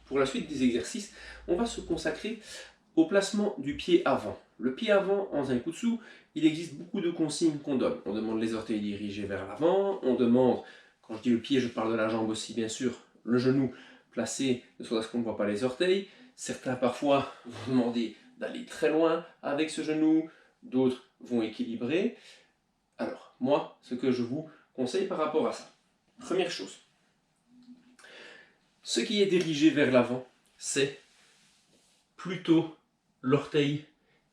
pour la suite des exercices, on va se consacrer au placement du pied avant. Le pied avant en Zenkutsu, il existe beaucoup de consignes qu'on donne. On demande les orteils dirigés vers l'avant, on demande, quand je dis le pied, je parle de la jambe aussi bien sûr, le genou placé de sorte à ce qu'on ne voit pas les orteils. Certains parfois vont demander d'aller très loin avec ce genou, d'autres vont équilibrer. Alors, moi, ce que je vous conseille par rapport à ça. Première chose, ce qui est dirigé vers l'avant, c'est plutôt l'orteil,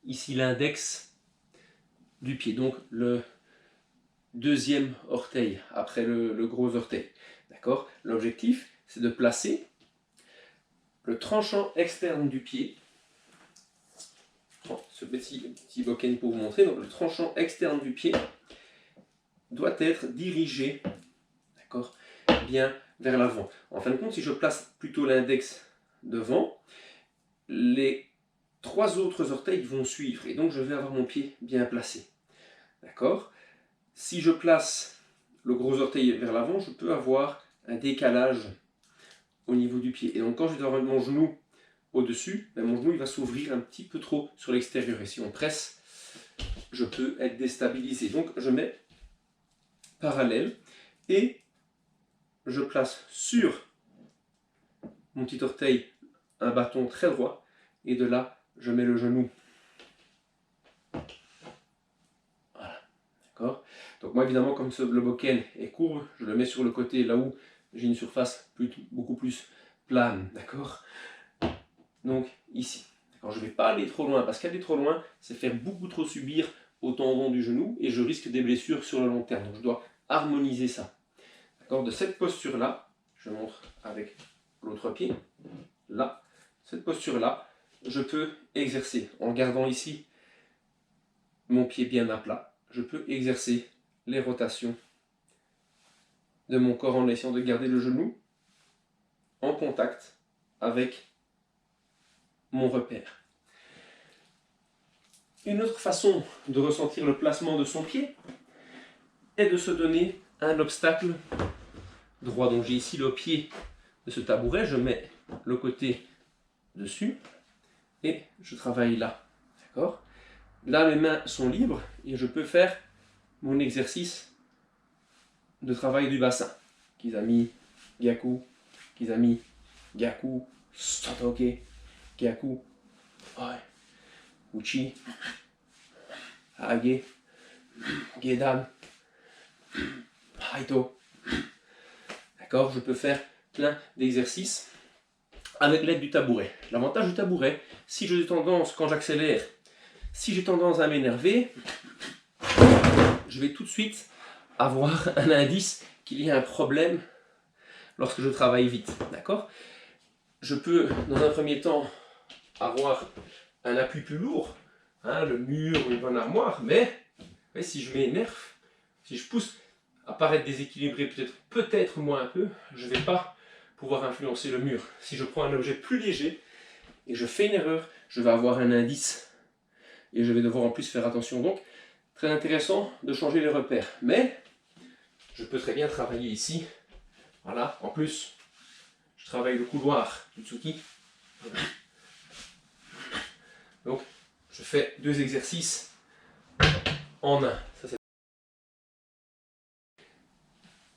ici l'index du pied, donc le deuxième orteil après le gros orteil. D'accord? L'objectif, c'est de placer le tranchant externe du pied. Ce petit boken pour vous montrer. Donc le tranchant externe du pied doit être dirigé, d'accord, bien vers l'avant. En fin de compte, si je place plutôt l'index devant, les trois autres orteils vont suivre et donc je vais avoir mon pied bien placé. D'accord? Si je place le gros orteil vers l'avant, je peux avoir un décalage au niveau du pied. Et donc quand je vais avoir mon genou au-dessus, ben mon genou il va s'ouvrir un petit peu trop sur l'extérieur. Et si on presse, je peux être déstabilisé. Donc je mets parallèle et je place sur mon petit orteil un bâton très droit et de là je mets le genou. Voilà, d'accord. Donc moi évidemment comme le boken est courbe, je le mets sur le côté là où j'ai une surface beaucoup plus plane, d'accord. Donc ici, d'accord, je ne vais pas aller trop loin parce qu'aller trop loin, c'est faire beaucoup trop subir au tendon du genou et je risque des blessures sur le long terme. Donc je dois harmoniser ça. D'accord, de cette posture-là, je montre avec l'autre pied, là, cette posture-là, je peux exercer, en gardant ici mon pied bien à plat, je peux exercer les rotations de mon corps en essayant de garder le genou en contact avec mon repère. Une autre façon de ressentir le placement de son pied est de se donner un obstacle droit. Donc j'ai ici le pied de ce tabouret, je mets le côté dessus et je travaille là. D'accord? Là, mes mains sont libres et je peux faire mon exercice de travail du bassin. Kizami, Gyaku, Kizami, Gyaku, Sotoke, Gyaku, Uchi, Hage, Gedan, Haito. D'accord? Je peux faire plein d'exercices avec l'aide du tabouret. L'avantage du tabouret, si j'ai tendance, quand j'accélère, si j'ai tendance à m'énerver, je vais tout de suite avoir un indice qu'il y a un problème lorsque je travaille vite. D'accord? Je peux, dans un premier temps, avoir un appui plus lourd, hein, le mur ou une bonne armoire, mais si je m'énerve, si je pousse à paraître déséquilibré, peut-être moins un peu, je ne vais pas pouvoir influencer le mur. Si je prends un objet plus léger et que je fais une erreur, je vais avoir un indice et je vais devoir en plus faire attention. Donc, très intéressant de changer les repères. Mais, je peux très bien travailler ici. Voilà, en plus, je travaille le couloir Utsuki. Donc, je fais deux exercices en un. Ça,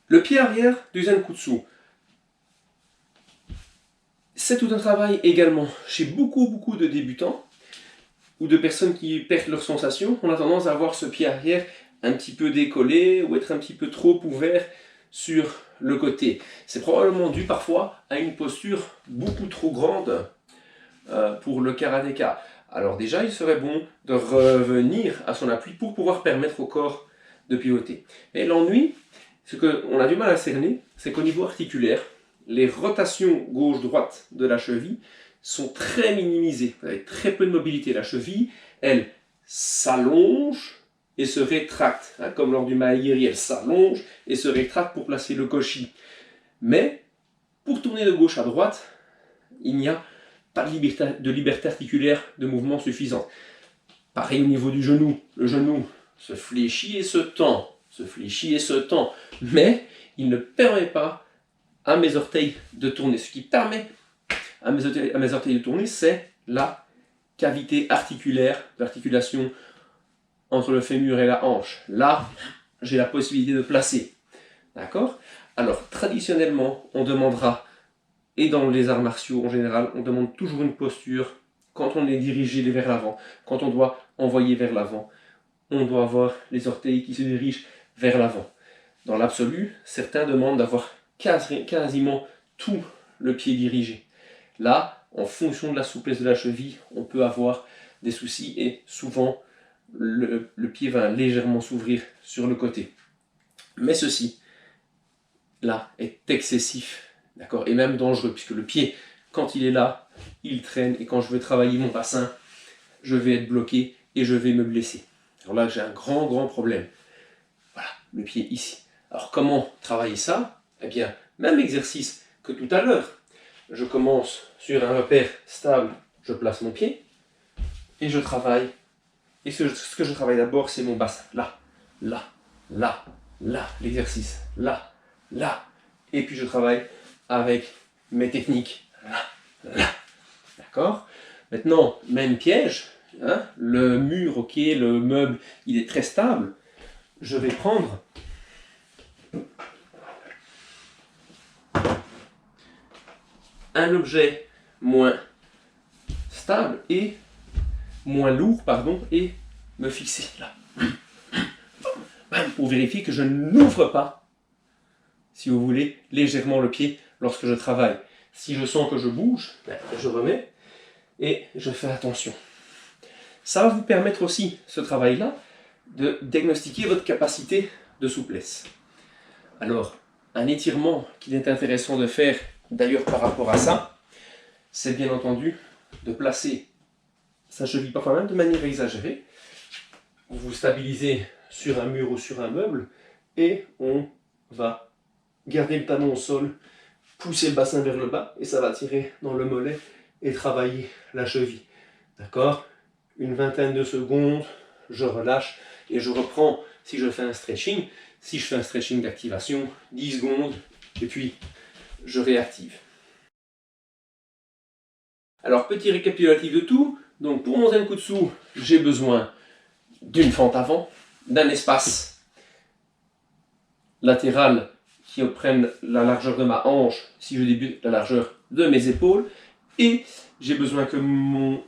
le pied arrière du Zenkutsu. C'est tout un travail également chez beaucoup de débutants ou de personnes qui perdent leurs sensations. On a tendance à avoir ce pied arrière un petit peu décollé ou être un petit peu trop ouvert sur le côté. C'est probablement dû parfois à une posture beaucoup trop grande pour le karatéka. Alors déjà, il serait bon de revenir à son appui pour pouvoir permettre au corps de pivoter. Et l'ennui, ce qu'on a du mal à cerner, c'est qu'au niveau articulaire, les rotations gauche-droite de la cheville sont très minimisées. Vous avez très peu de mobilité. La cheville, elle s'allonge et se rétracte. Hein, comme lors du maïri, elle s'allonge et se rétracte pour placer le koshi. Mais, pour tourner de gauche à droite, il n'y a pas de liberté articulaire de mouvement suffisante. Pareil au niveau du genou. Le genou se fléchit et se tend. Se fléchit et se tend. Mais, il ne permet pas à mes orteils de tourner. Ce qui permet à mes orteils de tourner, c'est la cavité articulaire, l'articulation entre le fémur et la hanche. Là, j'ai la possibilité de placer. D'accord? Alors, traditionnellement, on demandera, et dans les arts martiaux en général, on demande toujours une posture quand on est dirigé vers l'avant, quand on doit envoyer vers l'avant. On doit avoir les orteils qui se dirigent vers l'avant. Dans l'absolu, certains demandent d'avoir quasiment tout le pied dirigé. Là, en fonction de la souplesse de la cheville, on peut avoir des soucis et souvent le pied va légèrement s'ouvrir sur le côté. Mais ceci, là, est excessif, d'accord, et même dangereux, puisque le pied, quand il est là, il traîne, et quand je veux travailler mon bassin, je vais être bloqué et je vais me blesser. Alors là, j'ai un grand problème. Voilà, le pied ici. Alors comment travailler ça? Eh bien, même exercice que tout à l'heure. Je commence sur un repère stable, je place mon pied, et je travaille. Et ce que je travaille d'abord, c'est mon bassin. Là, là, là, là, l'exercice. Là, là. Et puis je travaille avec mes techniques. Là, là. D'accord? Maintenant, même piège. Hein, le mur, ok, le meuble, il est très stable. Je vais prendre un objet moins stable et moins lourd, pardon, et me fixer là. Pour vérifier que je n'ouvre pas, si vous voulez, légèrement le pied lorsque je travaille. Si je sens que je bouge, je remets et je fais attention. Ça va vous permettre aussi, ce travail-là, de diagnostiquer votre capacité de souplesse. Alors, un étirement qu'il est intéressant de faire, d'ailleurs par rapport à ça, c'est bien entendu de placer sa cheville parfois même de manière exagérée. Vous vous stabilisez sur un mur ou sur un meuble et on va garder le talon au sol, pousser le bassin vers le bas et ça va tirer dans le mollet et travailler la cheville. D'accord? Une vingtaine de secondes, je relâche et je reprends si je fais un stretching. Si je fais un stretching d'activation, 10 secondes et puis je réactive. Alors, petit récapitulatif de tout. Donc, pour mon Zenkutsu, j'ai besoin d'une fente avant, d'un espace latéral qui prenne la largeur de ma hanche, si je débute la largeur de mes épaules, et j'ai besoin que mon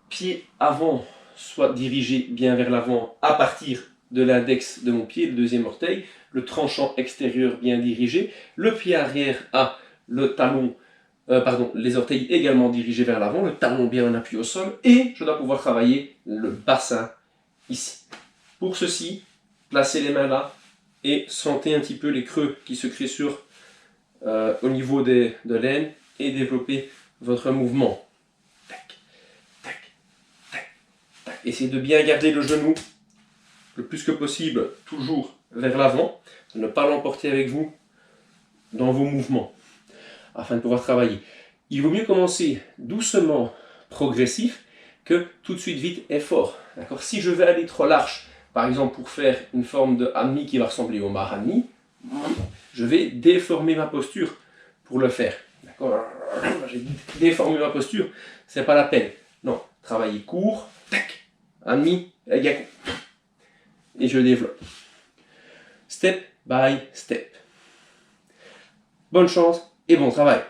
pied avant soit dirigé bien vers l'avant à partir de l'index de mon pied, le deuxième orteil, le tranchant extérieur bien dirigé, le pied arrière a le talon, les orteils également dirigés vers l'avant, le talon bien en appui au sol, et je dois pouvoir travailler le bassin ici. Pour ceci, placez les mains là et sentez un petit peu les creux qui se créent au niveau de l'aine et développez votre mouvement. Tac, tac, tac, tac. Essayez de bien garder le genou le plus que possible, toujours vers l'avant, ne pas l'emporter avec vous dans vos mouvements, afin de pouvoir travailler. Il vaut mieux commencer doucement, progressif, que tout de suite vite et fort. Si je vais aller trop large, par exemple pour faire une forme de Hanmi qui va ressembler au Mahanmi, je vais déformer ma posture pour le faire. J'ai déformé ma posture, c'est pas la peine. Non, travailler court, tac, Hanmi, Yaku. Et je développe. Step by step. Bonne chance et bon travail.